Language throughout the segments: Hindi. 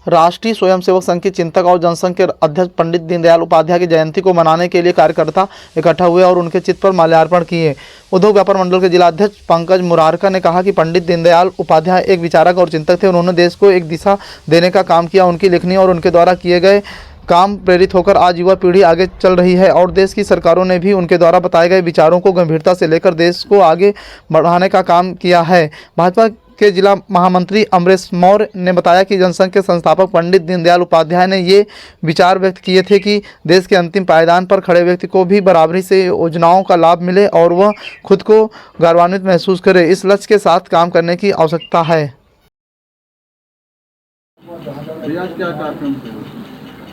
राष्ट्रीय स्वयंसेवक संघ के चिंतक और जनसंघ के अध्यक्ष पंडित दीनदयाल उपाध्याय की जयंती को मनाने के लिए कार्यकर्ता इकट्ठा हुए और उनके चित्र पर माल्यार्पण किए। उद्योग व्यापार मंडल के जिला अध्यक्ष पंकज मुरारका ने कहा कि पंडित दीनदयाल उपाध्याय एक विचारक और चिंतक थे। उन्होंने देश को एक दिशा देने का काम किया। उनकी लेखनी और उनके द्वारा किए गए काम प्रेरित होकर आज युवा पीढ़ी आगे चल रही है और देश की सरकारों ने भी उनके द्वारा बताए गए विचारों को गंभीरता से लेकर देश को आगे बढ़ाने का काम किया है। भाजपा के जिला महामंत्री अमरेश मौर्य ने बताया कि जनसंघ के संस्थापक पंडित दीनदयाल उपाध्याय ने ये विचार व्यक्त किए थे कि देश के अंतिम पायदान पर खड़े व्यक्ति को भी बराबरी से योजनाओं का लाभ मिले और वह खुद को गौरवान्वित महसूस करे। इस लक्ष्य के साथ काम करने की आवश्यकता है।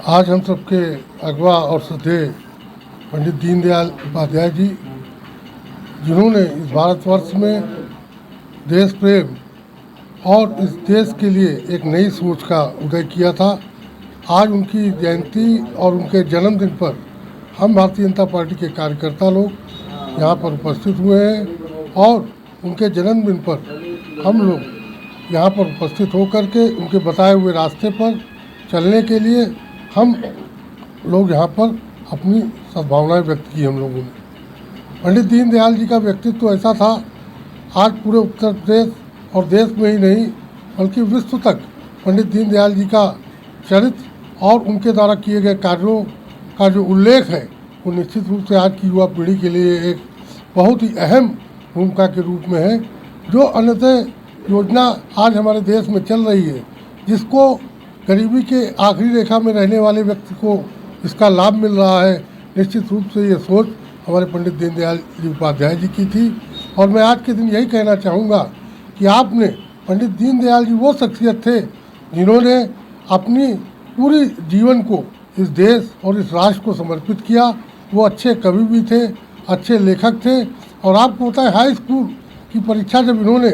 आज हम सबके अगवा और श्रद्धेय पंडित दीनदयाल उपाध्याय जी, जिन्होंने इस भारतवर्ष में देश प्रेम और इस देश के लिए एक नई सोच का उदय किया था, आज उनकी जयंती और उनके जन्मदिन पर हम भारतीय जनता पार्टी के कार्यकर्ता लोग यहाँ पर उपस्थित हुए हैं और उनके जन्मदिन पर हम लोग यहाँ पर उपस्थित होकर के उनके बताए हुए रास्ते पर चलने के लिए हम लोग यहाँ पर अपनी सद्भावनाएं व्यक्त की। हम लोगों ने पंडित दीनदयाल जी का व्यक्तित्व ऐसा था, आज पूरे उत्तर प्रदेश और देश में ही नहीं बल्कि विश्व तक पंडित दीनदयाल जी का चरित्र और उनके द्वारा किए गए कार्यों का जो उल्लेख है वो निश्चित रूप से आज की युवा पीढ़ी के लिए एक बहुत ही अहम भूमिका के रूप में है। जो अन्योदय योजना आज हमारे देश में चल रही है, जिसको गरीबी के आखिरी रेखा में रहने वाले व्यक्ति को इसका लाभ मिल रहा है, निश्चित रूप से ये सोच हमारे पंडित दीनदयाल जी उपाध्याय जी की थी। और मैं आज के दिन यही कहना चाहूँगा कि आपने पंडित दीनदयाल जी वो शख्सियत थे जिन्होंने अपनी पूरी जीवन को इस देश और इस राष्ट्र को समर्पित किया। वो अच्छे कवि भी थे, अच्छे लेखक थे और आपको पता है हाई स्कूल की परीक्षा जब इन्होंने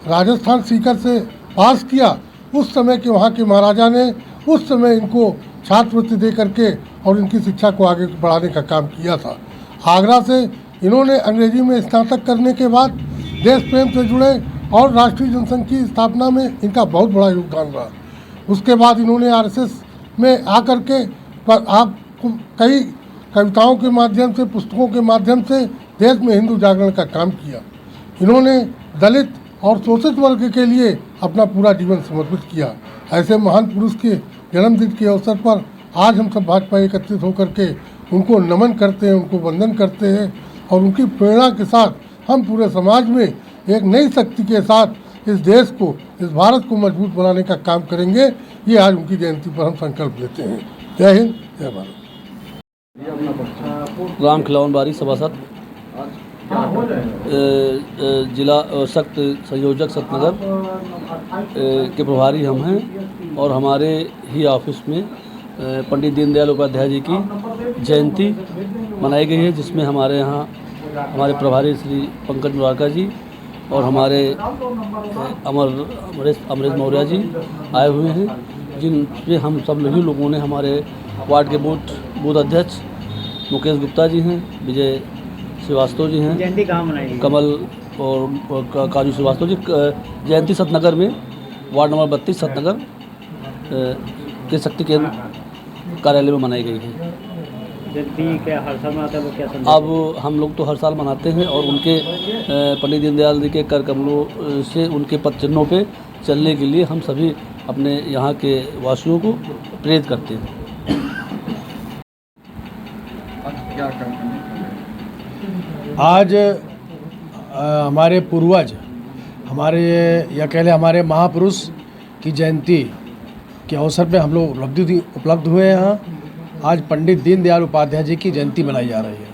राजस्थान सीकर से पास किया, उस समय के वहाँ के महाराजा ने उस समय इनको छात्रवृत्ति दे करके और इनकी शिक्षा को आगे बढ़ाने का काम किया था। आगरा से इन्होंने अंग्रेजी में स्नातक करने के बाद देश प्रेम से जुड़े और राष्ट्रीय जनसंघ की स्थापना में इनका बहुत बड़ा योगदान रहा। उसके बाद इन्होंने आरएसएस में आकर के आपको कई कविताओं के माध्यम से, पुस्तकों के माध्यम से देश में हिंदू जागरण का काम किया। इन्होंने दलित और शोषित वर्ग के लिए अपना पूरा जीवन समर्पित किया। ऐसे महान पुरुष के जन्मदिन के अवसर पर आज हम सब भाजपा एकत्रित होकर के उनको नमन करते हैं, उनको वंदन करते हैं और उनकी प्रेरणा के साथ हम पूरे समाज में एक नई शक्ति के साथ इस देश को, इस भारत को मजबूत बनाने का काम करेंगे। ये आज उनकी जयंती पर हम संकल्प लेते हैं। जय हिंद, जय भारत। राम खिलावन बारी सभासद, जिला सख्त संयोजक सतनगर के प्रभारी हम हैं और हमारे ही ऑफिस में पंडित दीनदयाल उपाध्याय जी की जयंती मनाई गई है, जिसमें हमारे यहाँ हमारे प्रभारी श्री पंकज मुरारका जी और हमारे अमरेश मौर्य जी आए हुए हैं, जिनसे हम सब लोगों ने हमारे वार्ड के बूथ अध्यक्ष मुकेश गुप्ता जी हैं, विजय श्रीवास्तव जी हैं, जयंती कहाँ मनाई, कमल और काजू श्रीवास्तव जी। जयंती सतनगर में वार्ड नंबर 32 सतनगर के शक्ति केंद्र कार्यालय में मनाई गई है। जयंती क्या हर साल मनाते हैं, वो क्या संदेश? अब हम लोग तो हर साल मनाते हैं और उनके पंडित दीनदयाल जी के कर कमलों से उनके पद चिन्हों पे चलने के लिए हम सभी अपने यहाँ के वासियों को प्रेरित करते हैं। आज हमारे पूर्वज, हमारे या कह लें हमारे महापुरुष की जयंती के अवसर पे हम लोग उपलब्ध हुए हैं। यहाँ आज पंडित दीनदयाल उपाध्याय जी की जयंती मनाई जा रही है।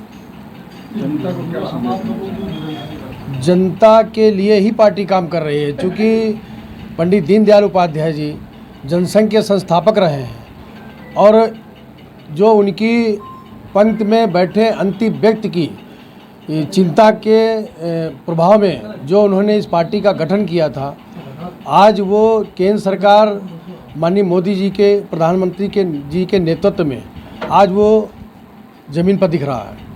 जनता को क्या संदेश? जनता के लिए ही पार्टी काम कर रही है, क्योंकि पंडित दीनदयाल उपाध्याय जी जनसंघ के संस्थापक रहे हैं और जो उनकी पंक्ति में बैठे अंतिम व्यक्ति की चिंता के प्रभाव में जो उन्होंने इस पार्टी का गठन किया था, आज वो केंद्र सरकार माननीय मोदी जी के प्रधानमंत्री जी के नेतृत्व में आज वो ज़मीन पर दिख रहा है।